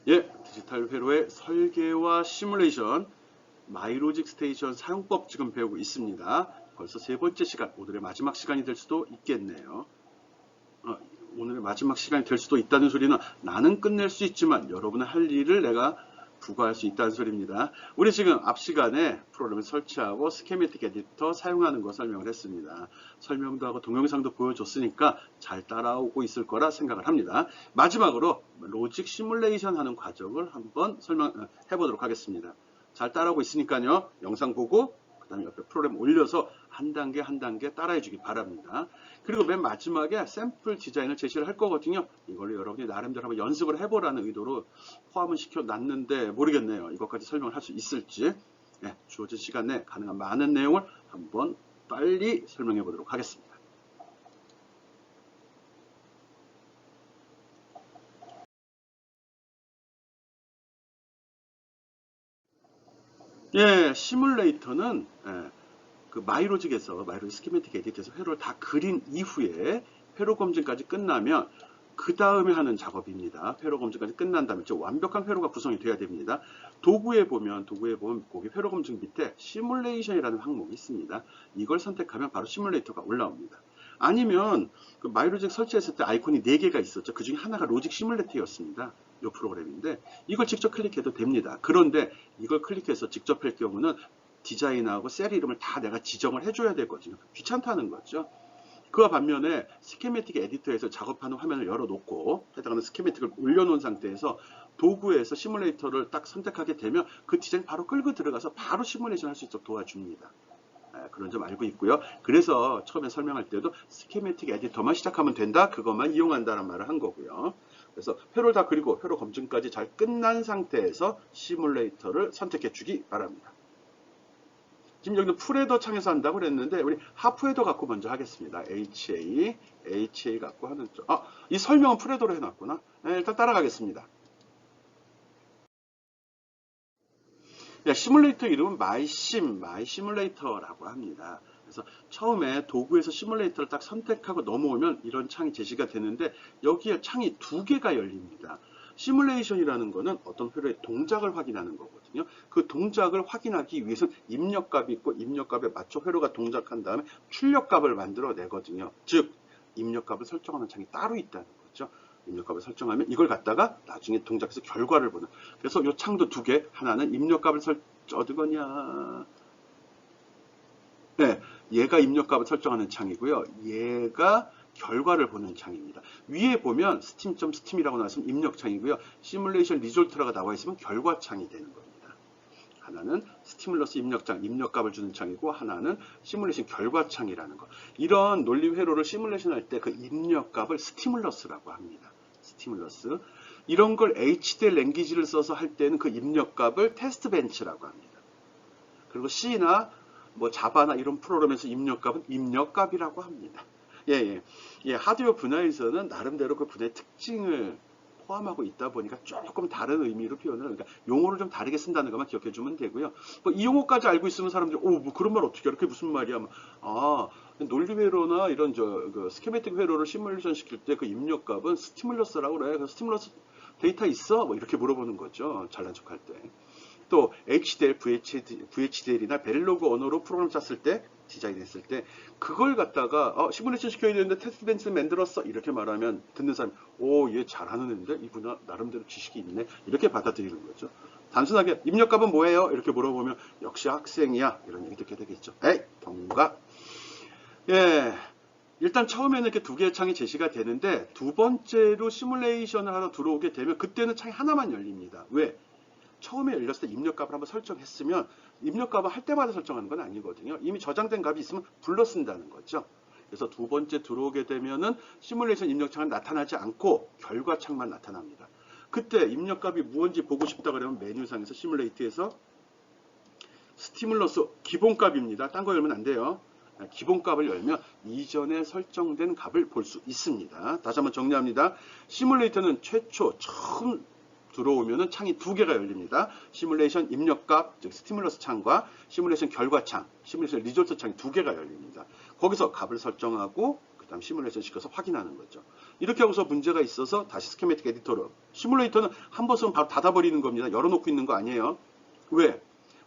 예, 디지털 회로의 설계와 시뮬레이션, 마이로직 스테이션 사용법 지금 배우고 있습니다. 벌써 세 번째 시간, 오늘의 마지막 시간이 될 수도 있겠네요. 오늘의 마지막 시간이 될 수도 있다는 소리는 나는 끝낼 수 있지만 여러분의 할 일을 내가 부과할 수 있다는 소리입니다. 우리 지금 앞 시간에 프로그램을 설치하고 스케매틱 에디터 사용하는 거 설명을 했습니다. 설명도 하고 동영상도 보여줬으니까 잘 따라오고 있을 거라 생각을 합니다. 마지막으로 로직 시뮬레이션 하는 과정을 한번 설명해 보도록 하겠습니다. 잘 따라오고 있으니까요. 영상 보고 그 다음에 옆에 프로그램 올려서 한 단계 한 단계 따라해 주기 바랍니다. 그리고 맨 마지막에 샘플 디자인을 제시를 할 거거든요. 이걸로 여러분이 나름대로 한번 연습을 해보라는 의도로 포함을 시켜놨는데 모르겠네요. 이것까지 설명을 할 수 있을지. 네, 주어진 시간 내에 가능한 많은 내용을 한번 빨리 설명해 보도록 하겠습니다. 예, 시뮬레이터는 그 마이로직에서 마이로직 스키매틱 에디터에서 회로를 다 그린 이후에 회로 검증까지 끝나면 그 다음에 하는 작업입니다. 회로 검증까지 끝난 다음에 완벽한 회로가 구성이 돼야 됩니다. 도구에 보면 거기 회로 검증 밑에 시뮬레이션이라는 항목이 있습니다. 이걸 선택하면 바로 시뮬레이터가 올라옵니다. 아니면 그 마이로직 설치했을 때 아이콘이 4개가 있었죠. 그 중에 하나가 로직 시뮬레이터였습니다. 이 프로그램인데 이걸 직접 클릭해도 됩니다. 그런데 이걸 클릭해서 직접 할 경우는 디자인하고 셀 이름을 다 내가 지정을 해줘야 되거든요. 귀찮다는 거죠. 그와 반면에 스키매틱 에디터에서 작업하는 화면을 열어놓고 해당하는 스키매틱을 올려놓은 상태에서 도구에서 시뮬레이터를 딱 선택하게 되면 그 디자인 바로 끌고 들어가서 바로 시뮬레이션 할 수 있도록 도와줍니다. 그런 점 알고 있고요. 그래서 처음에 설명할 때도 스키매틱 에디터만 시작하면 된다. 그것만 이용한다는 말을 한 거고요. 그래서 회로를 다 그리고 회로 검증까지 잘 끝난 상태에서 시뮬레이터를 선택해 주기 바랍니다. 지금 여기는 풀헤더 창에서 한다고 그랬는데 우리 하프헤더 갖고 먼저 하겠습니다. HA 갖고 하는 쪽. 이 설명은 풀헤더로 해놨구나. 네, 일단 따라가겠습니다. 네, 시뮬레이터 이름은 마이시뮬레이터라고 합니다. 그래서 처음에 도구에서 시뮬레이터를 딱 선택하고 넘어오면 이런 창이 제시가 되는데 여기에 창이 2개가 열립니다. 시뮬레이션이라는 거는 어떤 회로의 동작을 확인하는 거거든요. 그 동작을 확인하기 위해서는 입력값이 있고 입력값에 맞춰 회로가 동작한 다음에 출력값을 만들어내거든요. 즉 입력값을 설정하는 창이 따로 있다는 거죠. 입력값을 설정하면 이걸 갖다가 나중에 동작해서 결과를 보는. 그래서 이 창도 2개, 하나는 입력값을 어디거냐. 네, 얘가 입력값을 설정하는 창이고요. 얘가 결과를 보는 창입니다. 위에 보면 스팀이라고 나왔으면 입력창이고요. 시뮬레이션 리졸트라가 나와 있으면 결과창이 되는 겁니다. 하나는 스티뮬러스 입력창, 입력값을 주는 창이고 하나는 시뮬레이션 결과창이라는 거. 이런 논리 회로를 시뮬레이션 할 때 그 입력값을 스티뮬러스라고 합니다. 스티뮬러스. 이런 걸 HDL 랭귀지를 써서 할 때는 그 입력값을 테스트 벤치라고 합니다. 그리고 C나 뭐 자바나 이런 프로그램에서 입력값은 입력값이라고 합니다. 하드웨어 분야에서는 나름대로 그 분야의 특징을 포함하고 있다 보니까 조금 다른 의미로 표현을, 그러니까 용어를 좀 다르게 쓴다는 것만 기억해 주면 되고요. 뭐 이 용어까지 알고 있으면 사람들이 뭐 그런 말 어떻게 해? 그게 무슨 말이야? 논리 회로나 이런 그 스키매틱 회로를 시뮬레이션 시킬 때 그 입력값은 스티뮬러스라고 그래. 그래서 스티뮬러스 데이터 있어? 뭐 이렇게 물어보는 거죠. 잘난 척할 때. 또 HDL, VHDL이나 베릴로그 언어로 프로그램 짰을 때, 디자인했을 때 그걸 갖다가 시뮬레이션 시켜야 되는데 테스트 벤치 만들었어 이렇게 말하면 듣는 사람이 얘 잘하는 애인데 이분은 나름대로 지식이 있네 이렇게 받아들이는 거죠. 단순하게 입력값은 뭐예요? 이렇게 물어보면 역시 학생이야 이런 얘기 듣게 되겠죠. 동가. 일단 처음에는 이렇게 2개의 창이 제시가 되는데 두 번째로 시뮬레이션을 하러 들어오게 되면 그때는 창이 하나만 열립니다. 왜? 처음에 열렸을 때 입력값을 한번 설정했으면 입력값을 할 때마다 설정하는 건 아니거든요. 이미 저장된 값이 있으면 불러 쓴다는 거죠. 그래서 두 번째 들어오게 되면은 시뮬레이션 입력창은 나타나지 않고 결과창만 나타납니다. 그때 입력값이 무언지 보고 싶다 그러면 메뉴상에서 시뮬레이트에서 스티뮬러스 기본값입니다. 딴 거 열면 안 돼요. 기본값을 열면 이전에 설정된 값을 볼 수 있습니다. 다시 한번 정리합니다. 시뮬레이터는 최초 처음 들어오면은 창이 2개가 열립니다. 시뮬레이션 입력값, 즉 스티뮬러스 창과 시뮬레이션 결과창, 시뮬레이션 리졸트 창이 2개가 열립니다. 거기서 값을 설정하고 그 다음 시뮬레이션 시켜서 확인하는 거죠. 이렇게 하고서 문제가 있어서 다시 스키매틱 에디터로. 시뮬레이터는 한 번 쓰면 바로 닫아버리는 겁니다. 열어놓고 있는 거 아니에요. 왜?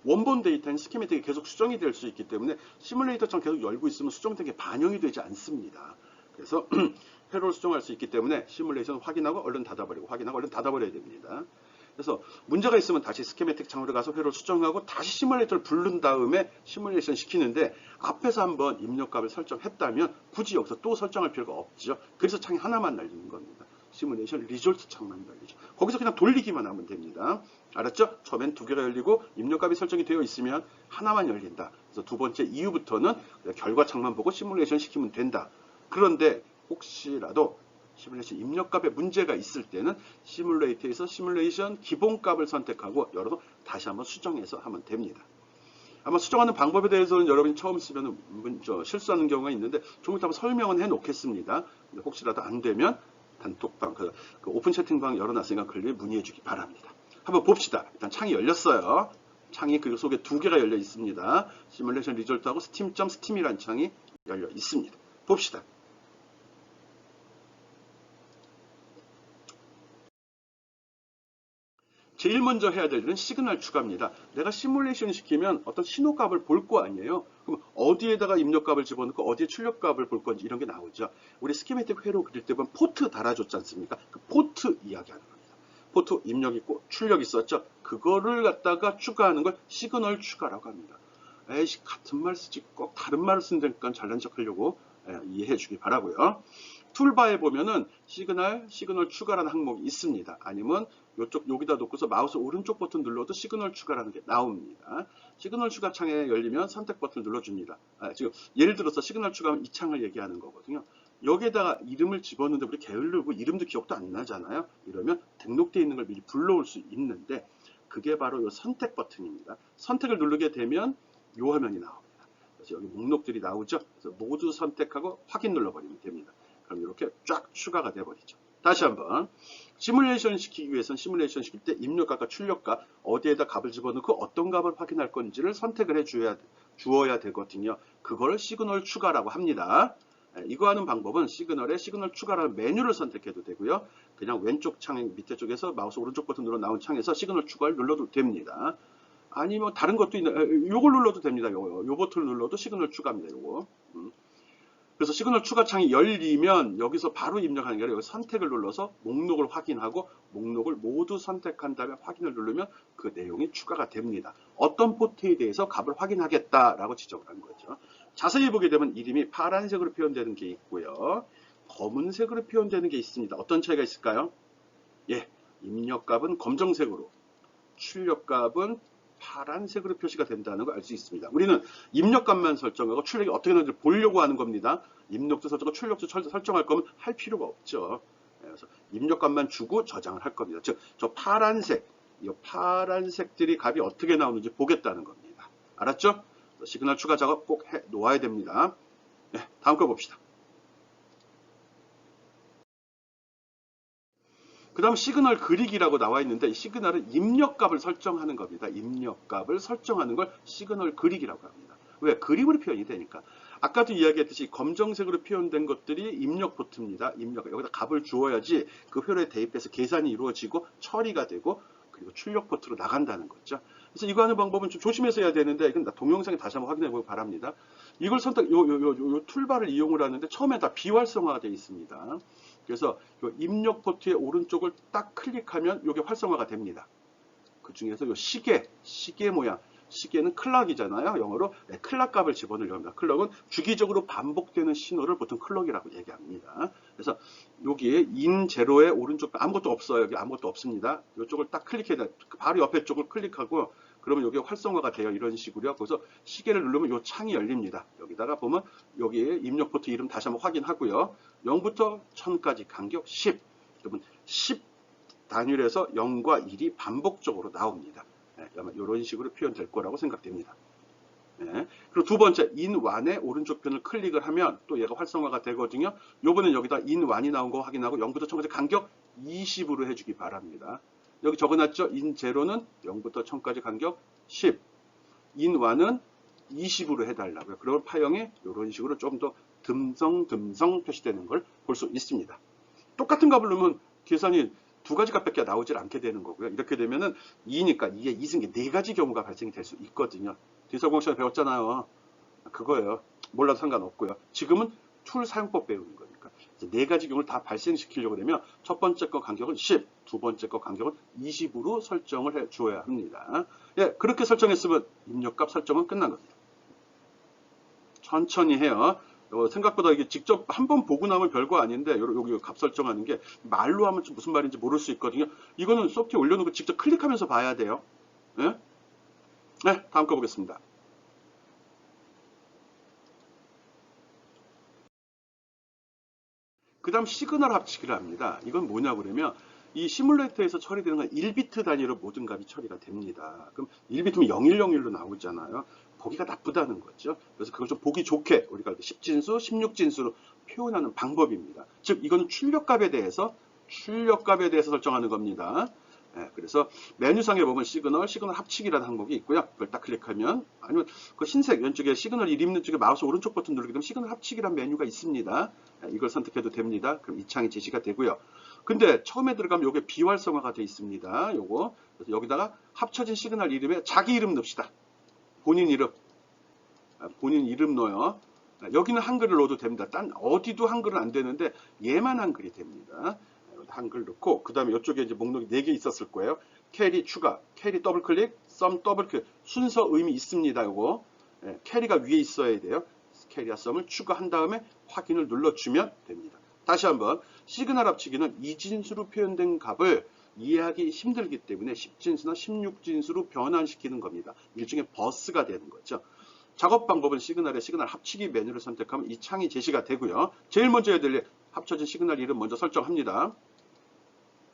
원본 데이터는 스키매틱이 계속 수정이 될 수 있기 때문에 시뮬레이터처럼 계속 열고 있으면 수정된 게 반영이 되지 않습니다. 그래서 회로를 수정할 수 있기 때문에 시뮬레이션 확인하고 얼른 닫아버리고 확인하고 얼른 닫아버려야 됩니다. 그래서 문제가 있으면 다시 스키매틱 창으로 가서 회로를 수정하고 다시 시뮬레이터를 부른 다음에 시뮬레이션 시키는데 앞에서 한번 입력값을 설정했다면 굳이 여기서 또 설정할 필요가 없죠. 그래서 창이 하나만 날리는 겁니다. 시뮬레이션 리졸트 창만 열리죠. 거기서 그냥 돌리기만 하면 됩니다. 알았죠? 처음엔 두 개가 열리고 입력값이 설정이 되어 있으면 하나만 열린다. 그래서 두 번째 이후부터는 결과 창만 보고 시뮬레이션 시키면 된다. 그런데 혹시라도 시뮬레이션 입력값에 문제가 있을 때는 시뮬레이터에서 시뮬레이션 기본값을 선택하고 열어서 다시 한번 수정해서 하면 됩니다. 아마 수정하는 방법에 대해서는 여러분이 처음 쓰면 실수하는 경우가 있는데 조금 이따 설명은 해 놓겠습니다. 혹시라도 안 되면 단톡방, 그 오픈 채팅방 열어놨으니까 글에 문의해 주기 바랍니다. 한번 봅시다. 일단 창이 열렸어요. 창이 그 속에 두 개가 열려 있습니다. 시뮬레이션 리졸트하고 steam.steam이라는 창이 열려 있습니다. 봅시다. 제일 먼저 해야 될 일은 시그널 추가입니다. 내가 시뮬레이션 시키면 어떤 신호값을 볼 거 아니에요. 그럼 어디에다가 입력값을 집어넣고 어디에 출력값을 볼 건지 이런 게 나오죠. 우리 스키매틱 회로 그릴 때 보면 포트 달아줬지 않습니까? 그 포트 이야기하는 겁니다. 포트 입력 있고 출력 있었죠. 그거를 갖다가 추가하는 걸 시그널 추가라고 합니다. 에이씨 같은 말 쓰지 꼭 다른 말을 쓴다니까 잘난 척 하려고 이해해 주기 바라고요. 툴바에 보면은 시그널 추가라는 항목이 있습니다. 아니면 이쪽 여기다 놓고서 마우스 오른쪽 버튼 눌러도 시그널 추가라는 게 나옵니다. 시그널 추가 창에 열리면 선택 버튼을 눌러줍니다. 지금 예를 들어서 시그널 추가하면 이 창을 얘기하는 거거든요. 여기에다가 이름을 집었는데 우리 게을르고 이름도 기억도 안 나잖아요. 이러면 등록되어 있는 걸 미리 불러올 수 있는데 그게 바로 이 선택 버튼입니다. 선택을 누르게 되면 이 화면이 나옵니다. 그래서 여기 목록들이 나오죠. 그래서 모두 선택하고 확인 눌러버리면 됩니다. 그럼 이렇게 쫙 추가가 돼버리죠. 다시 한번 시뮬레이션 시키기 위해서는 시뮬레이션 시킬 때 입력값과 출력값 어디에다 값을 집어넣고 어떤 값을 확인할 건지를 선택을 주어야 되거든요. 그걸 시그널 추가라고 합니다. 이거 하는 방법은 시그널에 시그널 추가라는 메뉴를 선택해도 되고요. 그냥 왼쪽 창 밑에 쪽에서 마우스 오른쪽 버튼 눌러 나온 창에서 시그널 추가를 눌러도 됩니다. 아니면 다른 것도 있는 요걸 눌러도 됩니다. 요 버튼을 눌러도 시그널 추가입니다. 요거. 그래서 시그널 추가 창이 열리면 여기서 바로 입력하는 게 아니라 여기 선택을 눌러서 목록을 확인하고 목록을 모두 선택한 다음에 확인을 누르면 그 내용이 추가가 됩니다. 어떤 포트에 대해서 값을 확인하겠다라고 지정을 한 거죠. 자세히 보게 되면 이름이 파란색으로 표현되는 게 있고요. 검은색으로 표현되는 게 있습니다. 어떤 차이가 있을까요? 예, 입력값은 검정색으로, 출력값은 파란색으로 표시가 된다는 걸 알 수 있습니다. 우리는 입력값만 설정하고 출력이 어떻게 되는지 보려고 하는 겁니다. 입력도 설정하고 출력도 설정할 거면 할 필요가 없죠. 그래서 입력값만 주고 저장을 할 겁니다. 즉, 저 파란색, 이 파란색들이 값이 어떻게 나오는지 보겠다는 겁니다. 알았죠? 시그널 추가 작업 꼭 해 놓아야 됩니다. 네, 다음 거 봅시다. 그 다음 시그널 그리기라고 나와 있는데 이 시그널은 입력값을 설정하는 겁니다. 입력값을 설정하는 걸 시그널 그리기라고 합니다. 왜? 그림으로 표현이 되니까. 아까도 이야기했듯이 검정색으로 표현된 것들이 입력 포트입니다. 입력. 여기다 값을 주어야지 그 회로에 대입해서 계산이 이루어지고 처리가 되고 그리고 출력 포트로 나간다는 거죠. 그래서 이거 하는 방법은 좀 조심해서 해야 되는데 이건 동영상에 다시 한번 확인해 보기 바랍니다. 이걸 요 툴바를 이용을 하는데 처음에 다 비활성화가 되어 있습니다. 그래서 요 입력 포트의 오른쪽을 딱 클릭하면 이게 활성화가 됩니다. 그 중에서 요 시계 모양, 시계는 클럭이잖아요. 영어로 클럭 값을 집어넣으려고 합니다. 클럭은 주기적으로 반복되는 신호를 보통 클럭이라고 얘기합니다. 그래서 여기에 인 제로의 오른쪽 아무것도 없어요. 여기 아무것도 없습니다. 이쪽을 딱 클릭해야 돼. 바로 옆에 쪽을 클릭하고 그러면 여기 활성화가 돼요. 이런 식으로요. 그래서 시계를 누르면 이 창이 열립니다. 여기다가 보면 여기에 입력 포트 이름 다시 한번 확인하고요. 0부터 1000까지 간격 10. 그러면 10 단위에서 0과 1이 반복적으로 나옵니다. 네, 이런 식으로 표현될 거라고 생각됩니다. 네. 그리고 두 번째, 인완의 오른쪽 편을 클릭을 하면 또 얘가 활성화가 되거든요. 요번엔 여기다 인완이 나온 거 확인하고 0부터 1000까지 간격 20으로 해주기 바랍니다. 여기 적어놨죠? 인0는 0부터 1000까지 간격 10. 인완은 20으로 해달라고요. 그럼 파형이 이런 식으로 좀 더 듬성 표시되는 걸 볼 수 있습니다. 똑같은 값을 넣으면 계산이 두 가지 값밖에 나오질 않게 되는 거고요. 이렇게 되면은 2니까 2의 2승계 네 가지 경우가 발생이 될 수 있거든요. 디설공학 시간에 배웠잖아요. 그거예요. 몰라도 상관없고요. 지금은 툴 사용법 배우는 거니까. 네 가지 경우를 다 발생시키려고 하면 첫 번째 거 간격은 10, 두 번째 거 간격은 20으로 설정을 해 주어야 합니다. 예, 그렇게 설정했으면 입력값 설정은 끝난 겁니다. 천천히 해요. 생각보다 이게 직접 한번 보고 나면 별거 아닌데 여기 값 설정하는 게 말로 하면 무슨 말인지 모를 수 있거든요. 이거는 소프트웨어 올려놓고 직접 클릭하면서 봐야 돼요. 네? 네, 다음 거 보겠습니다. 그 다음 시그널 합치기를 합니다. 이건 뭐냐고 그러면 이 시뮬레이터에서 처리되는 건 1비트 단위로 모든 값이 처리가 됩니다. 그럼 1비트면 0101로 나오잖아요. 보기가 나쁘다는 거죠. 그래서 그걸 좀 보기 좋게 우리가 10진수, 16진수로 표현하는 방법입니다. 즉 이거는 출력값에 대해서 설정하는 겁니다. 네, 그래서 메뉴상에 보면 시그널 합치기라는 항목이 있고요. 그걸 딱 클릭하면 아니면 그 흰색 왼쪽에 시그널 이름 있는 쪽에 마우스 오른쪽 버튼 누르게 되면 시그널 합치기라는 메뉴가 있습니다. 네, 이걸 선택해도 됩니다. 그럼 이 창이 제시가 되고요. 근데 처음에 들어가면 이게 비활성화가 되어 있습니다. 요거 그래서 여기다가 합쳐진 시그널 이름에 자기 이름 넣읍시다. 본인 이름 넣어요. 여기는 한글을 넣어도 됩니다. 딴 어디도 한글은 안 되는데 얘만 한글이 됩니다. 한글 넣고 그 다음에 이쪽에 이제 목록이 4개 있었을 거예요. 캐리 추가, 캐리 더블 클릭, 썸 더블 클릭 순서 의미 있습니다. 요거 캐리가 위에 있어야 돼요. 캐리와 썸을 추가한 다음에 확인을 눌러주면 됩니다. 다시 한번 시그널 합치기는 2진수로 표현된 값을 이해하기 힘들기 때문에 10진수나 16진수로 변환시키는 겁니다. 일종의 버스가 되는 거죠. 작업 방법은 시그널의 시그널 합치기 메뉴를 선택하면 이 창이 제시가 되고요. 제일 먼저 해야 될 일 합쳐진 시그널 이름 먼저 설정합니다.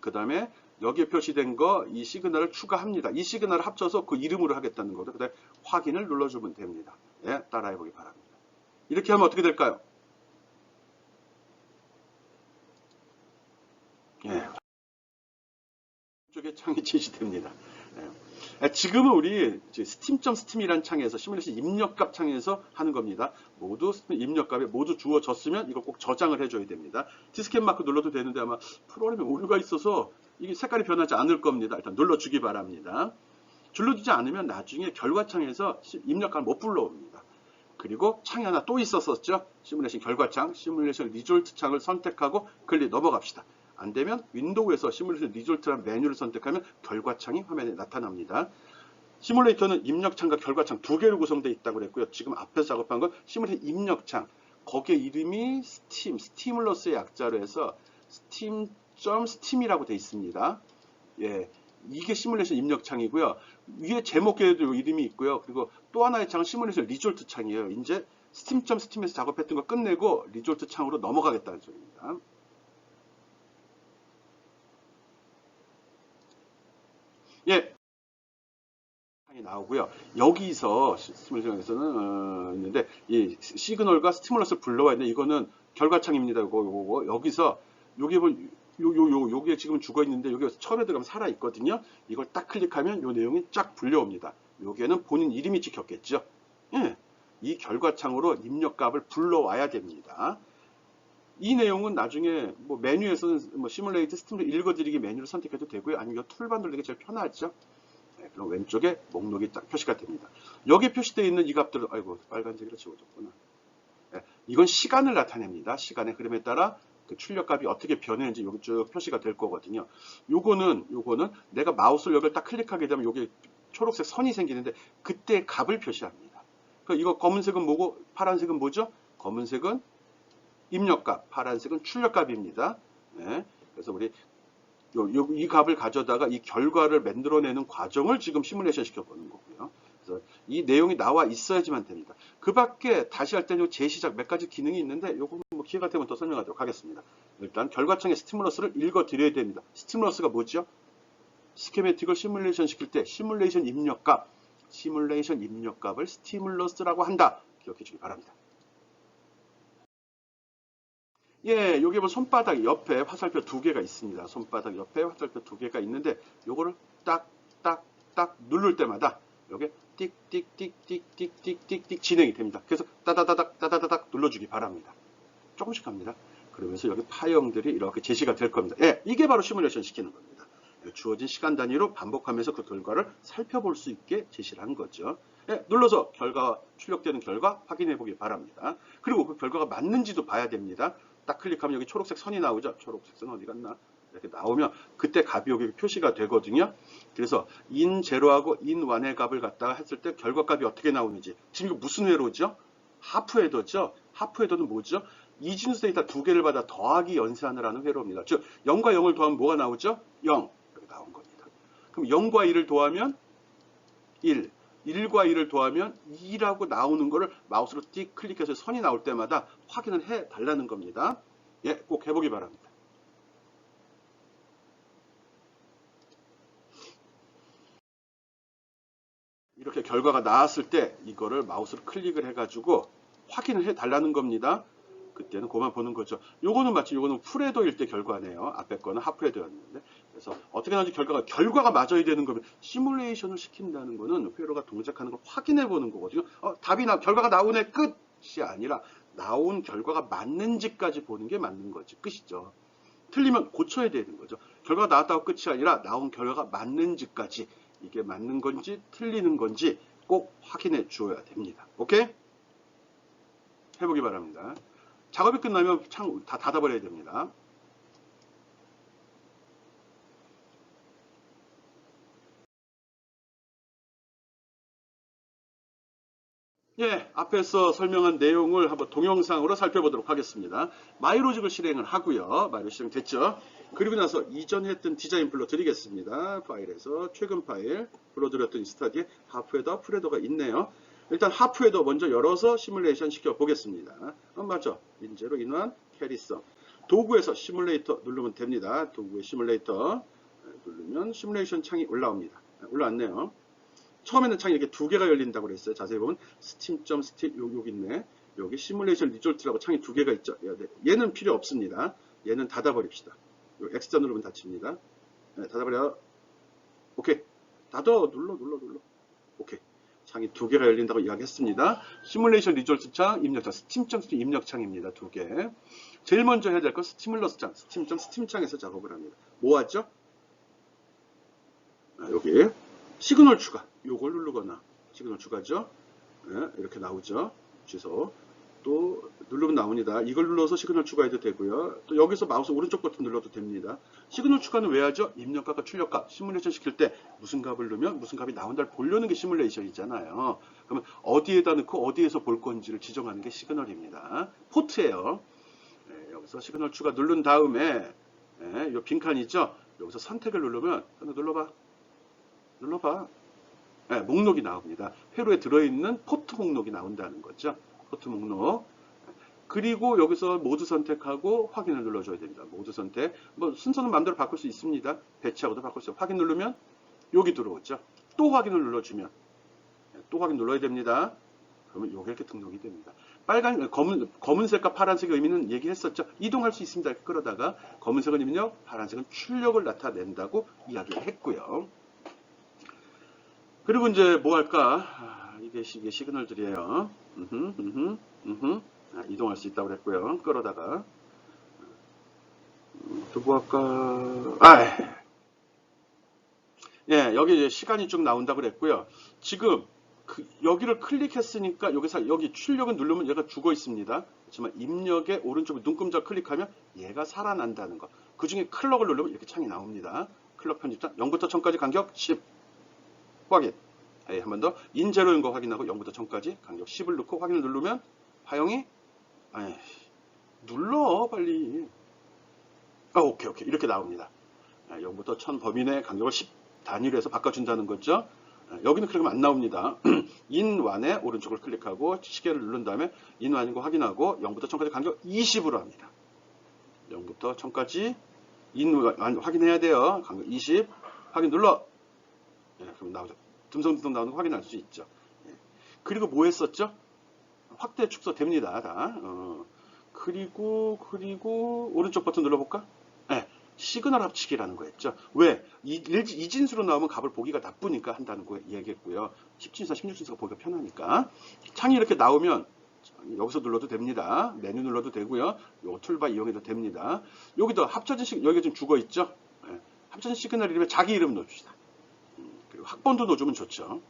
그 다음에 여기에 표시된 거 이 시그널을 추가합니다. 이 시그널을 합쳐서 그 이름으로 하겠다는 거죠. 그 다음에 확인을 눌러주면 됩니다. 예, 따라해 보기 바랍니다. 이렇게 하면 어떻게 될까요? 예. 이쪽에 창이 제시됩니다. 예. 지금은 우리 steam.steam이라는 창에서 시뮬레이션 입력값 창에서 하는 겁니다. 모두 입력값에 모두 주어졌으면 이거 꼭 저장을 해줘야 됩니다. 디스켓 마크 눌러도 되는데 아마 프로그램에 오류가 있어서 이게 색깔이 변하지 않을 겁니다. 일단 눌러주기 바랍니다. 눌러주지 않으면 나중에 결과창에서 입력값을 못 불러옵니다. 그리고 창이 하나 또 있었었죠. 시뮬레이션 결과창, 시뮬레이션 리졸트 창을 선택하고 클릭 넘어갑시다. 안되면 윈도우에서 시뮬레이션 리졸트라는 메뉴를 선택하면 결과창이 화면에 나타납니다. 시뮬레이터는 입력창과 결과창 두 개로 구성되어 있다고 그랬고요. 지금 앞에서 작업한 건 시뮬레이션 입력창. 거기에 이름이 스티뮬러스의 약자로 해서 steam.steam이라고 되어 있습니다. 예, 이게 시뮬레이션 입력창이고요. 위에 제목에도 이름이 있고요. 그리고 또 하나의 창은 시뮬레이션 리졸트 창이에요. 이제 steam.steam에서 작업했던 거 끝내고 리졸트 창으로 넘어가겠다는 소리입니다. 예, 창이 나오고요. 여기서 시뮬레이션에서는 있는데 이 시그널과 스티뮬러스를 불러와야 되는데 이거는 결과창입니다. 요거 여기서 요게 요게 지금 죽어 있는데 여기 처음에 들어가면 살아 있거든요. 이걸 딱 클릭하면 요 내용이 쫙 불려옵니다. 요게는 본인 이름이 찍혔겠죠. 예, 이 결과창으로 입력값을 불러와야 됩니다. 이 내용은 나중에 뭐 메뉴에서는 뭐 시뮬레이트 스팀을 읽어드리기 메뉴를 선택해도 되고요. 아니면 이 툴바 누르기 제일 편하죠. 네, 그럼 왼쪽에 목록이 딱 표시가 됩니다. 여기 표시되어 있는 이 값들은 아이고 빨간색으로 지워졌구나. 네, 이건 시간을 나타냅니다. 시간의 흐름에 따라 그 출력값이 어떻게 변했는지 여기 쭉 표시가 될 거거든요. 요거는 내가 마우스를 여기를 딱 클릭하게 되면 여기 초록색 선이 생기는데 그때 값을 표시합니다. 그러니까 이거 검은색은 뭐고 파란색은 뭐죠? 검은색은 입력값, 파란색은 출력값입니다. 네, 그래서 우리 이 값을 가져다가 이 결과를 만들어내는 과정을 지금 시뮬레이션 시켜보는 거고요. 그래서 이 내용이 나와 있어야지만 됩니다. 그 밖에 다시 할 때는 재시작 몇 가지 기능이 있는데 요거 뭐 기회가 되면 더 설명하도록 하겠습니다. 일단 결과창의 스티뮬러스를 읽어드려야 됩니다. 스티뮬러스가 뭐죠? 스케매틱을 시뮬레이션 시킬 때 시뮬레이션 입력값을 스티뮬러스라고 한다. 기억해 주기 바랍니다. 예, 여기 보면 손바닥 옆에 화살표 두 개가 있습니다. 손바닥 옆에 화살표 두 개가 있는데 요거를 딱 누를 때마다 요게 띡띡띡띡띡띡띡 진행이 됩니다. 그래서 따다다닥 눌러주기 바랍니다. 조금씩 갑니다. 그러면서 여기 파형들이 이렇게 제시가 될 겁니다. 예, 이게 바로 시뮬레이션 시키는 겁니다. 주어진 시간 단위로 반복하면서 그 결과를 살펴볼 수 있게 제시를 한 거죠. 예, 눌러서 결과, 출력되는 결과 확인해 보기 바랍니다. 그리고 그 결과가 맞는지도 봐야 됩니다. 딱 클릭하면 여기 초록색 선이 나오죠. 초록색 선 어디 갔나? 이렇게 나오면 그때 값이 여기 표시가 되거든요. 그래서 in0하고 in1의 값을 갖다가 했을 때 결과 값이 어떻게 나오는지. 지금 이거 무슨 회로죠? 하프헤더죠. 하프헤더는 뭐죠? 이진수 데이터 두 개를 받아 더하기 연산을 하는 회로입니다. 즉 0과 0을 더하면 뭐가 나오죠? 0. 이렇게 나온 겁니다. 그럼 0과 1을 더하면 1. 1과 1을 더하면 2라고 나오는 거를 마우스로 띡 클릭해서 선이 나올 때마다 확인을 해 달라는 겁니다. 예, 꼭 해보기 바랍니다. 이렇게 결과가 나왔을 때 이거를 마우스로 클릭을 해가지고 확인을 해 달라는 겁니다. 그때는 그만 보는 거죠. 요거는 마치 요거는 풀헤더일 때 결과네요. 앞에 거는 하프헤더였는데. 그래서 어떻게 나오는지 결과가 맞아야 되는 거면 시뮬레이션을 시킨다는 거는 회로가 동작하는 걸 확인해 보는 거거든요. 결과가 나오네 끝이 아니라 나온 결과가 맞는지까지 보는 게 맞는 거지. 끝이죠. 틀리면 고쳐야 되는 거죠. 결과가 나왔다고 끝이 아니라 나온 결과가 맞는지까지 이게 맞는 건지 틀리는 건지 꼭 확인해 주어야 됩니다. 오케이? 해보기 바랍니다. 작업이 끝나면 창 다 닫아버려야 됩니다. 예, 앞에서 설명한 내용을 한번 동영상으로 살펴보도록 하겠습니다. 마이로직을 실행을 하고요. 마이로직 실행됐죠? 그리고 나서 이전에 했던 디자인 불러드리겠습니다. 파일에서 최근 파일 불러드렸던 스타디에 하프헤더, 풀헤더가 있네요. 일단 하프헤더 먼저 열어서 시뮬레이션 시켜보겠습니다. 맞죠? 인제로 인환, 캐리성. 도구에서 시뮬레이터 누르면 됩니다. 도구의 시뮬레이터 누르면 시뮬레이션 창이 올라옵니다. 올라왔네요. 처음에는 창이 이렇게 두 개가 열린다고 그랬어요. 자세히 보면 steam.stim 여기 있네. 여기 시뮬레이션 리졸트라고 창이 두 개가 있죠. 얘는 필요 없습니다. 얘는 닫아버립시다. X자 누르면 닫힙니다. 네, 닫아버려. 오케이. 눌러. 오케이. 창이 두 개가 열린다고 이야기했습니다. 시뮬레이션 리졸트 창, 입력창, steam.stim 입력창입니다. 두 개. 제일 먼저 해야 될 건 스티뮬러스 창, steam.stim 창에서 작업을 합니다. 뭐 하죠? 여기 시그널 추가. 요걸 누르거나 시그널 추가죠. 네, 이렇게 나오죠. 취소. 또 누르면 나옵니다. 이걸 눌러서 시그널 추가해도 되고요. 또 여기서 마우스 오른쪽 버튼 눌러도 됩니다. 시그널 추가는 왜 하죠? 입력값과 출력값. 시뮬레이션 시킬 때 무슨 값을 넣으면 무슨 값이 나온다를 보려는 게 시뮬레이션이잖아요. 그러면 어디에다 넣고 어디에서 볼 건지를 지정하는 게 시그널입니다. 포트예요. 네, 여기서 시그널 추가 누른 다음에 이 빈칸 있죠? 여기서 선택을 누르면 눌러봐. 네, 목록이 나옵니다. 회로에 들어있는 포트 목록이 나온다는 거죠. 포트 목록. 그리고 여기서 모두 선택하고 확인을 눌러줘야 됩니다. 모두 선택. 순서는 마음대로 바꿀 수 있습니다. 배치하고도 바꿀 수 있어요. 확인 누르면 여기 들어오죠. 또 확인을 눌러주면 또 확인 눌러야 됩니다. 그러면 요게 이렇게 등록이 됩니다. 검은색과 파란색의 의미는 얘기했었죠. 이동할 수 있습니다. 이렇게 끌어다가 검은색은 입력, 파란색은 출력을 나타낸다고 이야기를 했고요. 그리고 이제 뭐 할까? 이게 시그널들이에요. 이동할 수 있다고 그랬고요. 끌어다가 또 뭐 할까? 예, 여기 이제 시간이 쭉 나온다고 그랬고요. 지금 여기를 클릭했으니까 여기 출력을 누르면 얘가 죽어 있습니다. 하지만 입력의 오른쪽에 눈금자 클릭하면 얘가 살아난다는 거. 그 중에 클럭을 누르면 이렇게 창이 나옵니다. 클럭 편집자 0부터 1000까지 간격 10. 확인. 한 번 더 인제로인 거 확인하고 0부터 1000까지 간격 10을 넣고 확인을 누르면 파형이 눌러 빨리. 오케이 이렇게 나옵니다. 0부터 1000 범위 내 간격을 10 단위로 해서 바꿔준다는 거죠. 여기는 클릭하면 안 나옵니다. 인완에 오른쪽을 클릭하고 시계를 누른 다음에 인완인 거 확인하고 0부터 1000까지 간격 20으로 합니다. 0부터 1000까지 인완 확인해야 돼요. 간격 20 확인 눌러. 그럼 나오죠. 듬성듬성 나오는 거 확인할 수 있죠. 그리고 뭐 했었죠? 확대 축소 됩니다. 다. 그리고 오른쪽 버튼 눌러볼까? 시그널 합치기라는 거였죠. 왜? 이진수로 나오면 값을 보기가 나쁘니까 한다는 거 얘기했고요. 10진수나 16진수가 보기가 편하니까. 창이 이렇게 나오면 여기서 눌러도 됩니다. 메뉴 눌러도 되고요. 요 툴바 이용해도 됩니다. 여기도 합쳐진 여기가 지금 죽어 있죠. 예, 합쳐진 시그널 이름에 자기 이름 넣어줍시다. 그리고 학번도 넣어주면 좋죠.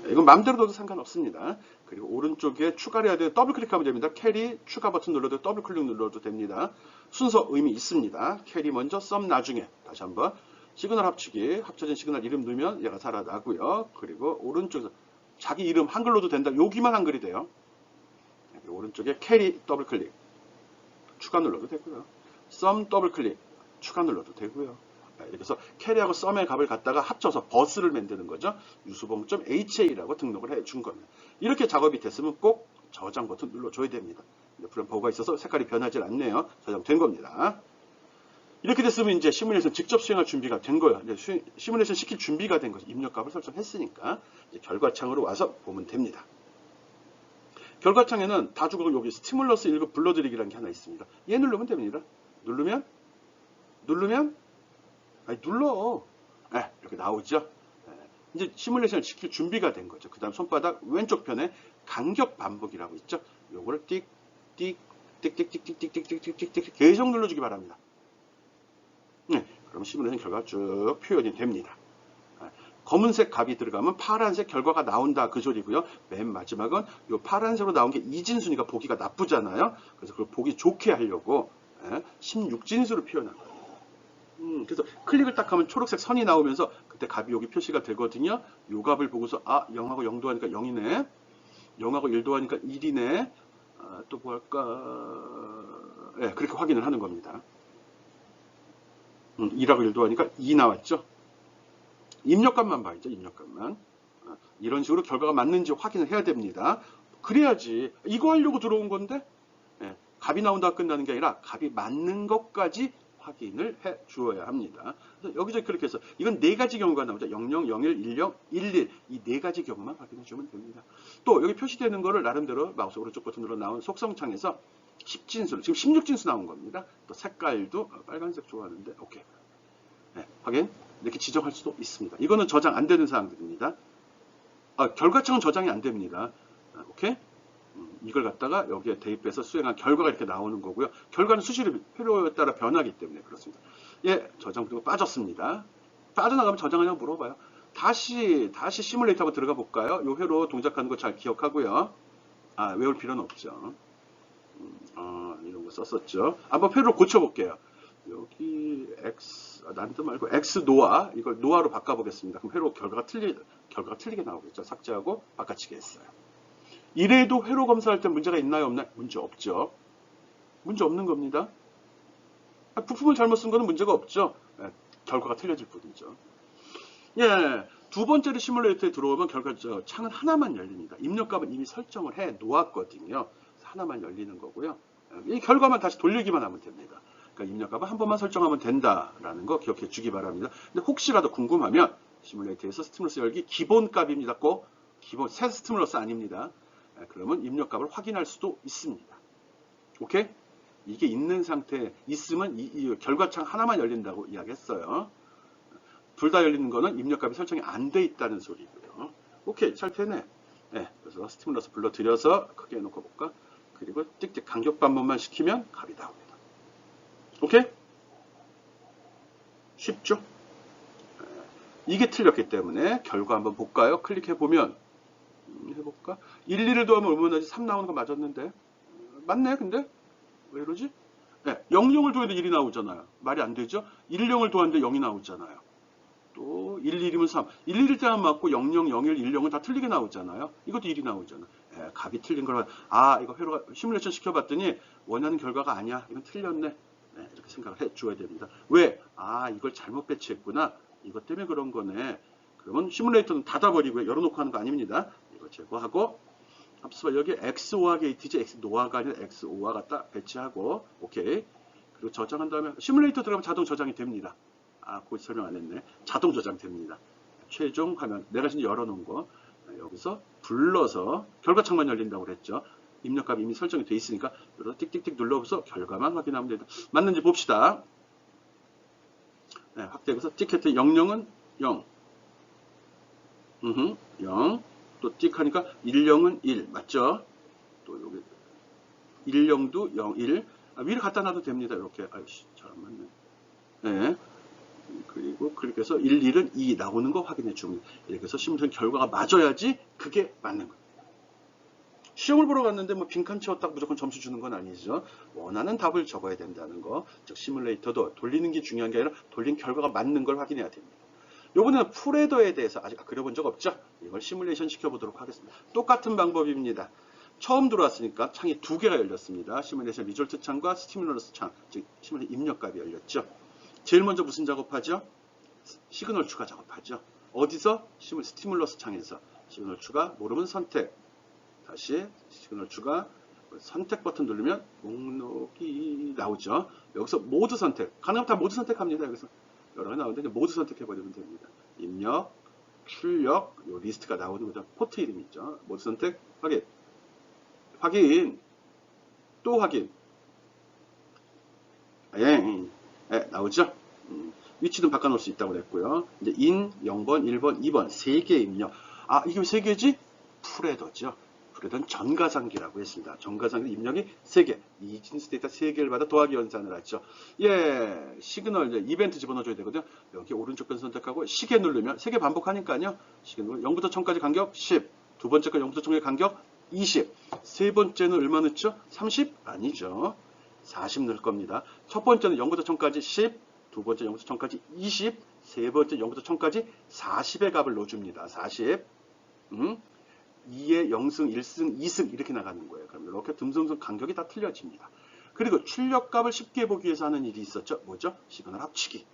이건 마음대로 넣어도 상관없습니다. 그리고 오른쪽에 추가를 해야 돼요. 더블 클릭하면 됩니다. 캐리 추가 버튼 눌러도 더블 클릭 눌러도 됩니다. 순서 의미 있습니다. 캐리 먼저, 썸 나중에. 다시 한번 시그널 합치기, 합쳐진 시그널 이름 넣으면 얘가 살아나고요. 그리고 오른쪽에서 자기 이름 한글로도 된다. 여기만 한글이 돼요. 오른쪽에 캐리 더블 클릭 추가 눌러도 되고요. 썸 더블 클릭 추가 눌러도 되고요. 이렇게 해서 캐리하고 썸의 값을 갖다가 합쳐서 버스를 만드는 거죠. 유수봉.ha라고 등록을 해준 겁니다. 이렇게 작업이 됐으면 꼭 저장 버튼 눌러줘야 됩니다. 그런 버그가 있어서 색깔이 변하지 않네요. 저장된 겁니다. 이렇게 됐으면 이제 시뮬레이션 직접 수행할 준비가 된 거예요. 이제 시뮬레이션 시킬 준비가 된 거죠. 입력값을 설정했으니까 이제 결과창으로 와서 보면 됩니다. 결과창에는 다 주고 여기 스티뮬러스 1급 불러드리기라는 게 하나 있습니다. 얘 누르면 됩니다. 누르면 아니 눌러. 이렇게 나오죠. 이제 시뮬레이션을 시킬 준비가 된 거죠. 그 다음 손바닥 왼쪽 편에 간격 반복이라고 있죠. 요거를 띡 계속 눌러주기 바랍니다. 그럼 시뮬레이션 결과가 쭉 표현이 됩니다. 검은색 값이 들어가면 파란색 결과가 나온다 그 소리고요. 맨 마지막은 요 파란색으로 나온 게 이진수니까 보기가 나쁘잖아요. 그래서 그걸 보기 좋게 하려고 16진수로 표현한 거예요. 그래서 클릭을 딱 하면 초록색 선이 나오면서 그때 값이 여기 표시가 되거든요. 요 값을 보고서 0하고 0도 하니까 0이네. 0하고 1도 하니까 1이네. 또 뭐 할까? 그렇게 확인을 하는 겁니다. 1하고 1도 하니까 2 나왔죠. 입력값만 봐야죠. 입력값만. 이런 식으로 결과가 맞는지 확인을 해야 됩니다. 그래야지 이거 하려고 들어온 건데 값이 나온다고 끝나는 게 아니라 값이 맞는 것까지 확인을 해 주어야 합니다. 그래서 여기저기 그렇게 해서 이건 네 가지 경우가 나오죠. 00, 01, 10, 11 이 네 가지 경우만 확인해 주면 됩니다. 또 여기 표시되는 거를 나름대로 마우스 오른쪽 버튼으로 나온 속성창에서 10진수를 지금 16진수 나온 겁니다. 또 색깔도 빨간색 좋아하는데 오케이. 확인 이렇게 지정할 수도 있습니다. 이거는 저장 안 되는 사항들입니다. 결과창은 저장이 안 됩니다. 오케이. 이걸 갖다가 여기에 대입해서 수행한 결과가 이렇게 나오는 거고요. 결과는 수시로 필요에 따라 변하기 때문에 그렇습니다. 저장 그리고 빠졌습니다. 빠져나가면 저장하냐고 물어봐요. 다시 시뮬레이터 한번 들어가 볼까요? 요 회로 동작하는 거 잘 기억하고요. 외울 필요는 없죠. 이런 거 썼었죠. 한번 회로 고쳐볼게요. 여기 난도 말고 X 노아 이걸 노아로 바꿔보겠습니다. 그럼 회로 결과가 틀리게 나오겠죠. 삭제하고 바꿔치기 했어요. 이래도 회로 검사할 때 문제가 있나요? 없나요? 문제 없죠. 문제 없는 겁니다. 부품을 잘못 쓴 거는 문제가 없죠. 결과가 틀려질 뿐이죠. 두 번째로 시뮬레이터에 들어오면 결과 창은 하나만 열립니다. 입력값은 이미 설정을 해 놓았거든요. 하나만 열리는 거고요. 이 결과만 다시 돌리기만 하면 됩니다. 그러니까 입력값은 한 번만 설정하면 된다라는 거 기억해 주기 바랍니다. 근데 혹시라도 궁금하면 시뮬레이터에서 스티뮬러스 열기 기본값입니다. 꼭 기본 새 스티뮬러스 아닙니다. 그러면 입력값을 확인할 수도 있습니다. 오케이? 이게 있는 상태에 있으면 이 결과창 하나만 열린다고 이야기했어요. 둘 다 열리는 거는 입력값이 설정이 안 돼 있다는 소리고요. 오케이, 잘 되네. 그래서 스티뮬러스 불러들여서 크게 해놓고 볼까? 그리고 띡띡 간격 반복만 시키면 값이 나옵니다. 오케이? 쉽죠? 이게 틀렸기 때문에 결과 한번 볼까요? 클릭해보면 해볼까? 1, 2를 더하면 얼마나 나지? 3 나오는 거 맞았는데 맞네. 근데 왜 이러지? 0, 0을 더해도 1이 나오잖아요. 말이 안 되죠? 1, 0을 더하는데 0이 나오잖아요. 또 1, 1이면 3 1, 1일 때만 맞고 0, 0, 0, 1, 1, 0은 다 틀리게 나오잖아요. 이것도 1이 나오잖아. 값이 틀린 걸 이거 회로가 시뮬레이션 시켜봤더니 원하는 결과가 아니야. 이건 틀렸네. 이렇게 생각을 해 줘야 됩니다. 왜? 이걸 잘못 배치했구나. 이것 때문에 그런 거네. 그러면 시뮬레이터는 닫아버리고요. 열어놓고 하는 거 아닙니다. 이거 제거하고 합수가 여기 XOR 게이트지 노아가 아니라 XOR 갖다 배치하고 오케이. 그리고 저장한 다음에 시뮬레이터 들어가면 자동 저장이 됩니다. 그거 설명 안 했네. 자동 저장 됩니다. 최종 화면 내가 지금 열어놓은 거 여기서 불러서 결과창만 열린다고 그랬죠. 입력값이 이미 설정이 돼 있으니까 띡띡띡 눌러서 결과만 확인하면 됩니다. 맞는지 봅시다. 확대해서 티켓 00은 0. 0. 또 띡 하니까 10은 1 맞죠? 또 여기 10도 0, 1 위를 갖다 놔도 됩니다. 이렇게 아이씨 잘 안 맞네. 네. 그리고 클릭해서 1, 1은 2 나오는 거 확인해 줍니다. 이렇게 해서 시뮬레이션 결과가 맞아야지 그게 맞는 겁니다. 시험을 보러 갔는데 뭐 빈칸 채웠다고 무조건 점수 주는 건 아니죠. 원하는 답을 적어야 된다는 거. 즉 시뮬레이터도 돌리는 게 중요한 게 아니라 돌린 결과가 맞는 걸 확인해야 됩니다. 요번에는 풀헤더에 대해서 아직 그려본 적 없죠? 이걸 시뮬레이션 시켜보도록 하겠습니다. 똑같은 방법입니다. 처음 들어왔으니까 창이 두 개가 열렸습니다. 시뮬레이션 리졸트 창과 스티뮬러스 창, 즉 시뮬레이션 입력값이 열렸죠. 제일 먼저 무슨 작업하죠? 시그널 추가 작업하죠. 어디서? 스티뮬러스 창에서 시그널 추가, 모르면 선택. 다시 시그널 추가, 선택 버튼 누르면 목록이 나오죠. 여기서 모두 선택. 가능하면 다 모두 선택합니다. 여기서 여러 개 나오는데 모두 선택해버리면 됩니다. 입력, 출력, 요 리스트가 나오는 거죠. 포트 이름이 있죠. 모두 선택, 확인. 확인. 또 확인. 나오죠? 위치는 바꿔놓을 수 있다고 그랬고요. 이제 인, 0번, 1번, 2번, 3개 입력. 이게 왜 3개지? 풀헤더죠. 풀헤더는 전가상기라고 했습니다. 전가상기 입력이 3개. 이진스 데이터 3개를 받아 더하기 연산을 하죠. 시그널, 이벤트 집어넣어줘야 되거든요. 여기 오른쪽 변 선택하고 시계 누르면 3개 반복하니까요. 시계 누르면 0부터 1000까지 간격 10. 두 번째 거 0부터 1000까지 간격 20. 세 번째는 얼마 넣죠? 30? 아니죠. 40 넣을 겁니다. 첫 번째는 0부터 1000까지 10, 두 번째 0부터 1000까지 20, 세 번째 0부터 1000까지 40의 값을 넣어줍니다. 40. 2의 0승, 1승, 2승 이렇게 나가는 거예요. 그럼 이렇게 듬성듬성 간격이 다 틀려집니다. 그리고 출력값을 쉽게 보기 위해서 하는 일이 있었죠. 뭐죠? 시그널 합치기.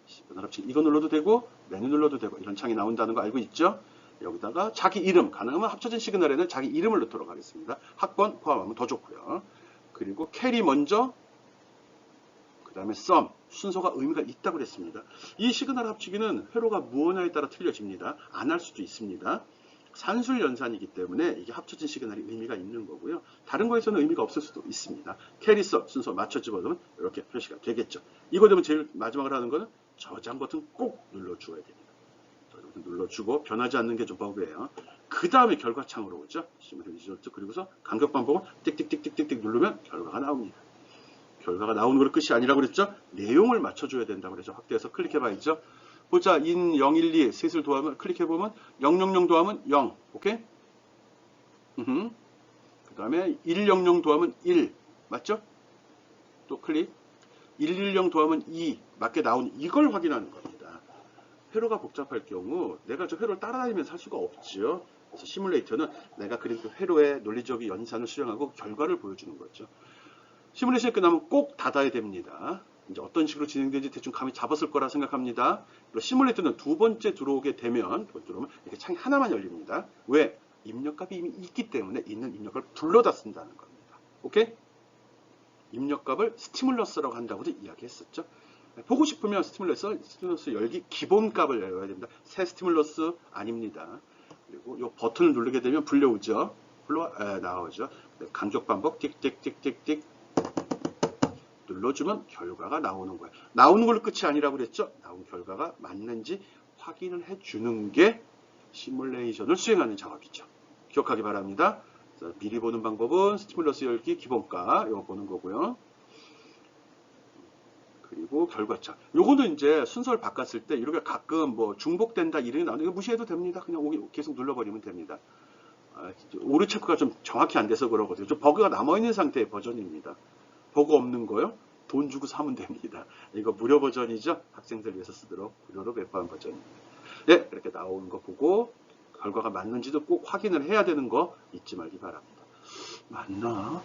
시그널 합치기. 이거 눌러도 되고 메뉴 눌러도 되고 이런 창이 나온다는 거 알고 있죠? 여기다가 자기 이름, 가능하면 합쳐진 시그널에는 자기 이름을 넣도록 하겠습니다. 학번 포함하면 더 좋고요. 그리고 캐리 먼저, 그 다음에 썸, 순서가 의미가 있다고 그랬습니다. 이 시그널 합치기는 회로가 무엇냐에 따라 틀려집니다. 안 할 수도 있습니다. 산술 연산이기 때문에 이게 합쳐진 시그널이 의미가 있는 거고요. 다른 거에서는 의미가 없을 수도 있습니다. 캐리 썸 순서 맞춰 집어넣으면 이렇게 표시가 되겠죠. 이거 되면 제일 마지막으로 하는 거는 저장 버튼 꼭 눌러주어야 됩니다. 눌러주고 변하지 않는 게 좀 버그예요. 그 다음에 결과창으로 오죠. 시뮬레이션 리졸트 그리고서 간격 반복을 띡띡띡띡띡 누르면 결과가 나옵니다. 결과가 나오는 건 끝이 아니라고 그랬죠. 내용을 맞춰줘야 된다고 그랬죠. 확대해서 클릭해봐야죠. 보자. 인 012 셋을 더하면 클릭해보면 000 더하면 0. 오케이? 그 다음에 100 더하면 1. 맞죠? 또 클릭. 110 더하면 2. 맞게 나온 이걸 확인하는 겁니다. 회로가 복잡할 경우 내가 저 회로를 따라다니면서 할 수가 없죠. 그래서 시뮬레이터는 내가 그린 그 회로의 논리적인 연산을 수령하고 결과를 보여주는 거죠. 시뮬레이션이 끝나면 꼭 닫아야 됩니다. 이제 어떤 식으로 진행되는지 대충 감이 잡았을 거라 생각합니다. 그리고 시뮬레이터는 두 번째 들어오게 되면 이렇게 창이 하나만 열립니다. 왜? 입력값이 이미 있기 때문에 있는 입력값을 불러다 쓴다는 겁니다. 오케이? 입력값을 스티뮬러스라고 한다고도 이야기했었죠. 보고 싶으면 스티뮬러스 열기 기본값을 열어야 됩니다. 새 스티뮬러스 아닙니다. 그리고 이 버튼을 누르게 되면 불려오죠. 나오죠. 간격 반복 띡띡띡띡띡 눌러주면 결과가 나오는 거예요. 나오는 걸로 끝이 아니라고 그랬죠. 나온 결과가 맞는지 확인을 해주는 게 시뮬레이션을 수행하는 작업이죠. 기억하기 바랍니다. 미리 보는 방법은 스티뮬러스 열기 기본값 이거 보는 거고요. 그리고 결과창. 요거는 이제 순서를 바꿨을 때 이렇게 가끔 뭐 중복된다 이름이 나오는데 이거 무시해도 됩니다. 그냥 계속 눌러버리면 됩니다. 오류 체크가 좀 정확히 안 돼서 그러거든요. 좀 버그가 남아있는 상태의 버전입니다. 버그 없는 거요? 돈 주고 사면 됩니다. 이거 무료 버전이죠? 학생들 위해서 쓰도록 무료로 배포한 버전입니다. 네, 이렇게 나오는 거 보고 결과가 맞는지도 꼭 확인을 해야 되는 거 잊지 말기 바랍니다. 맞나?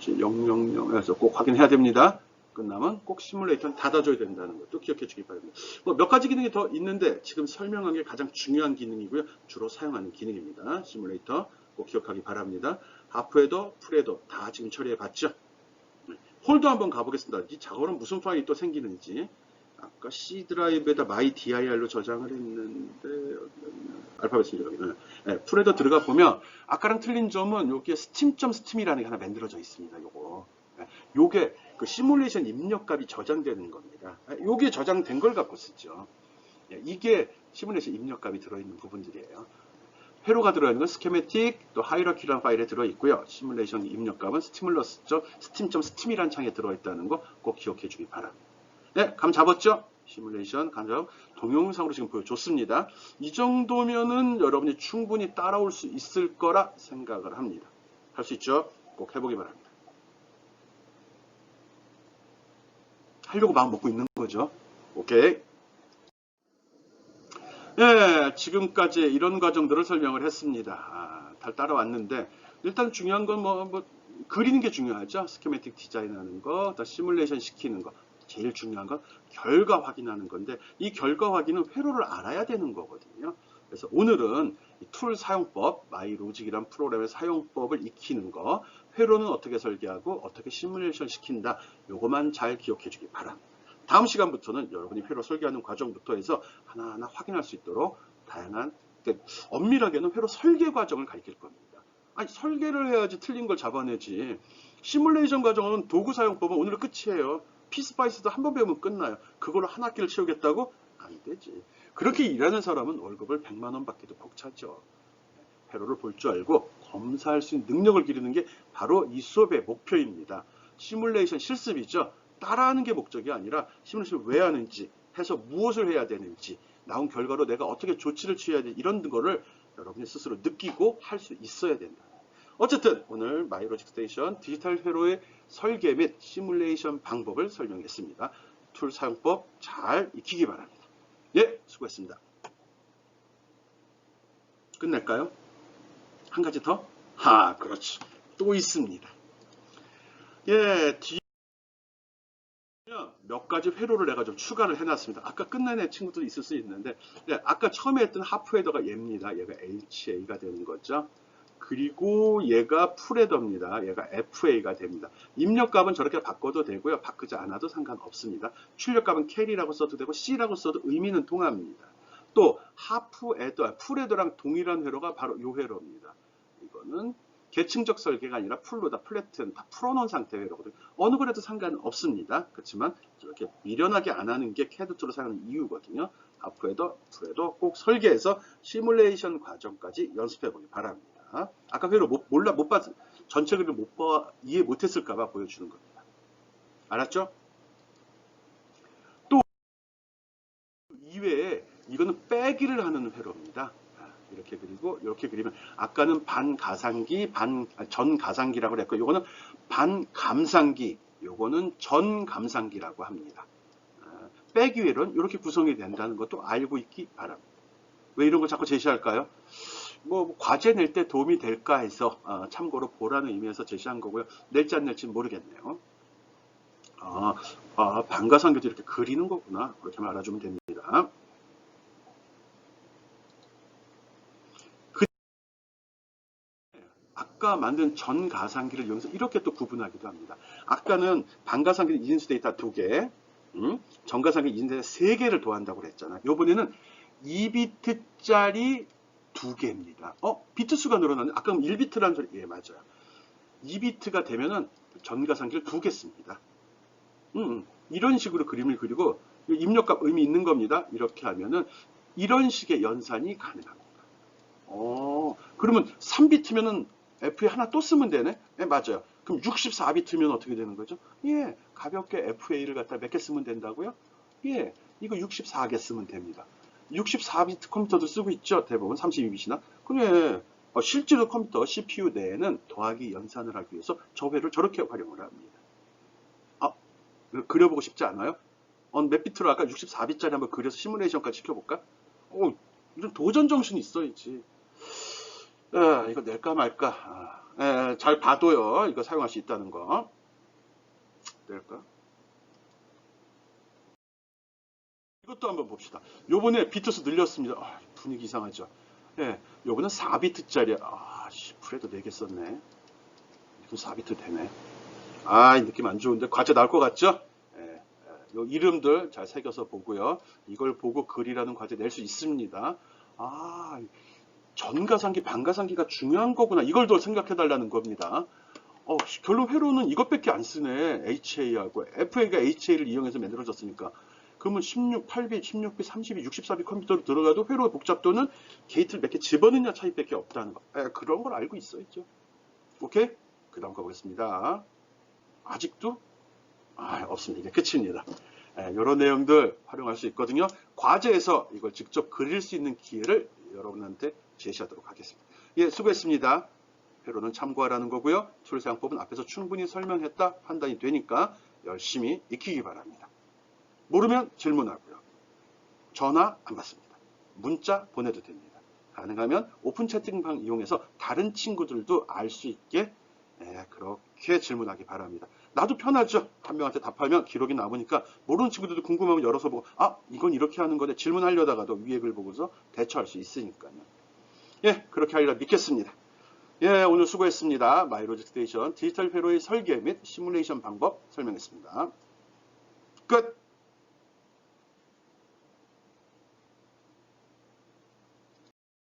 000에서 꼭 확인해야 됩니다. 끝나면 꼭 시뮬레이터는 닫아줘야 된다는 것도 기억해 주기 바랍니다. 몇 가지 기능이 더 있는데 지금 설명한 게 가장 중요한 기능이고요. 주로 사용하는 기능입니다. 시뮬레이터 꼭 기억하기 바랍니다. 하프헤더, 풀헤더 다 지금 처리해 봤죠? 홀도 한번 가보겠습니다. 이 작업은 무슨 파일이 또 생기는지. 아까 C 드라이브에다 mydir로 저장을 했는데 알파벳입니다. 풀헤더 들어가 보면 아까랑 틀린 점은 여기에 steam.steam이라는 게 하나 만들어져 있습니다. 요게 그 시뮬레이션 입력값이 저장되는 겁니다. 요게 저장된 걸 갖고 쓰죠. 이게 시뮬레이션 입력값이 들어있는 부분들이에요. 회로가 들어있는 건 스케매틱, 또 하이라키라는 파일에 들어있고요. 시뮬레이션 입력값은 스팀.스팀이라는 창에 들어있다는 거 꼭 기억해 주기 바랍니다. 네, 감 잡았죠? 시뮬레이션 감정 동영상으로 지금 보여줬습니다. 이 정도면은 여러분이 충분히 따라올 수 있을 거라 생각을 합니다. 할 수 있죠? 꼭 해보기 바랍니다. 하려고 마음 먹고 있는 거죠. 오케이. 네, 지금까지 이런 과정들을 설명을 했습니다. 잘 따라왔는데 일단 중요한 건 그리는 게 중요하죠. 스키매틱 디자인하는 거, 또 시뮬레이션 시키는 거. 제일 중요한 건 결과 확인하는 건데 이 결과 확인은 회로를 알아야 되는 거거든요. 그래서 오늘은 이 툴 사용법, 마이로직이란 프로그램의 사용법을 익히는 거, 회로는 어떻게 설계하고 어떻게 시뮬레이션 시킨다. 요거만 잘 기억해 주기 바랍니다. 다음 시간부터는 여러분이 회로 설계하는 과정부터 해서 하나하나 확인할 수 있도록 다양한, 엄밀하게는 회로 설계 과정을 가르칠 겁니다. 아니, 설계를 해야지 틀린 걸 잡아내지. 시뮬레이션 과정은 도구 사용법은 오늘 끝이에요. 피스파이스도 한 번 배우면 끝나요. 그걸로 한 학기를 채우겠다고? 안 되지. 그렇게 일하는 사람은 월급을 100만 원 받기도 벅차죠. 회로를 볼 줄 알고 검사할 수 있는 능력을 기르는 게 바로 이 수업의 목표입니다. 시뮬레이션 실습이죠. 따라하는 게 목적이 아니라 시뮬레이션을 왜 하는지, 해서 무엇을 해야 되는지, 나온 결과로 내가 어떻게 조치를 취해야 되는지 이런 거를 여러분이 스스로 느끼고 할 수 있어야 된다. 어쨌든 오늘 마이로직 스테이션 디지털 회로의 설계 및 시뮬레이션 방법을 설명했습니다. 툴 사용법 잘 익히기 바랍니다. 예, 수고했습니다. 끝낼까요? 한 가지 더? 그렇지. 또 있습니다. 예, 몇 가지 회로를 내가 좀 추가를 해놨습니다. 아까 끝난 애 친구도 있을 수 있는데, 아까 처음에 했던 하프 헤더가 얘입니다. 얘가 HA가 되는 거죠. 그리고 얘가 풀헤더입니다. 얘가 FA가 됩니다. 입력값은 저렇게 바꿔도 되고요. 바꾸지 않아도 상관없습니다. 출력값은 캐리라고 써도 되고 C라고 써도 의미는 통합니다. 또 하프 헤더, 풀헤더랑 동일한 회로가 바로 이 회로입니다. 이거는 계층적 설계가 아니라 풀로다, 플래튼, 다 풀어놓은 상태 회로거든요. 어느 거라도 상관없습니다. 그렇지만 저렇게 미련하게 안 하는 게 CAD 툴을 사용하는 이유거든요. 하프 헤더, 풀헤더 꼭 설계해서 시뮬레이션 과정까지 연습해 보기 바랍니다. 아까 회로 전체 그림을 이해 못했을까봐 보여주는 겁니다. 알았죠? 또 이외에 이거는 빼기를 하는 회로입니다. 이렇게 그리고 이렇게 그리면 아까는 전가상기라고 그랬고 요거는 반감상기, 요거는 전감상기라고 합니다. 빼기 회로는 이렇게 구성이 된다는 것도 알고 있기 바랍니다. 왜 이런 걸 자꾸 제시할까요? 과제 낼 때 도움이 될까 해서 참고로 보라는 의미에서 제시한 거고요. 낼지 안 낼지는 모르겠네요. 반가상기도 이렇게 그리는 거구나. 그렇게 알아주면 됩니다. 아까 만든 전가상기를 이용해서 이렇게 또 구분하기도 합니다. 아까는 반가상기는 인수 데이터 2개, 전가상기 인수 데이터 3개를 더한다고 그랬잖아요. 이번에는 2비트짜리 2개입니다. 비트 수가 늘어나네. 아까 1비트라는 소리. 예, 맞아요. 2비트가 되면은 전가상기를 2개 씁니다. 이런 식으로 그림을 그리고 입력값 의미 있는 겁니다. 이렇게 하면은 이런 식의 연산이 가능합니다. 그러면 3비트면은 FA 하나 또 쓰면 되네? 네, 맞아요. 그럼 64비트면 어떻게 되는 거죠? 예, 가볍게 FA를 갖다 몇 개 쓰면 된다고요? 예, 이거 64개 쓰면 됩니다. 64비트 컴퓨터도 쓰고 있죠. 대부분 32비트나. 그래, 실제로 컴퓨터 CPU 내에는 더하기 연산을 하기 위해서 저 회를 저렇게 활용을 합니다. 그려보고 싶지 않아요? 몇 비트로 아까 64비트짜리 한번 그려서 시뮬레이션까지 시켜볼까? 이런 도전 정신이 있어야지. 이거 낼까 말까. 잘 봐둬요. 이거 사용할 수 있다는 거. 낼까? 이것도 한번 봅시다. 요번에 비트수 늘렸습니다. 분위기 이상하죠? 예, 요번은 4비트짜리. 그래도 4개 썼네. 이거 4비트 되네. 이 느낌 안 좋은데. 과제 나올 것 같죠? 요 이름들 잘 새겨서 보고요. 이걸 보고 글이라는 과제 낼 수 있습니다. 전가상기, 반가상기가 중요한 거구나. 이걸 더 생각해 달라는 겁니다. 결론 회로는 이것밖에 안 쓰네. HA하고. FA가 HA를 이용해서 만들어졌으니까. 그러면 16, 16비, 32, 64비 컴퓨터로 들어가도 회로 복잡도는 게이트를 몇 개 집어넣냐 차이밖에 없다는 거. 그런 걸 알고 있어야죠. 오케이? 그 다음 가보겠습니다. 아직도? 없습니다. 이게 끝입니다. 이런 내용들 활용할 수 있거든요. 과제에서 이걸 직접 그릴 수 있는 기회를 여러분한테 제시하도록 하겠습니다. 예, 수고했습니다. 회로는 참고하라는 거고요. 툴 사용법은 앞에서 충분히 설명했다 판단이 되니까 열심히 익히기 바랍니다. 모르면 질문하고요. 전화 안 받습니다. 문자 보내도 됩니다. 가능하면 오픈 채팅방 이용해서 다른 친구들도 알 수 있게 그렇게 질문하기 바랍니다. 나도 편하죠. 한 명한테 답하면 기록이 남으니까 모르는 친구들도 궁금하면 열어서 보고 이건 이렇게 하는 거네 질문하려다가도 위에 글 보고서 대처할 수 있으니까요. 예, 그렇게 하리라 믿겠습니다. 예, 오늘 수고했습니다. 마이로직 스테이션 디지털 회로의 설계 및 시뮬레이션 방법 설명했습니다. 끝!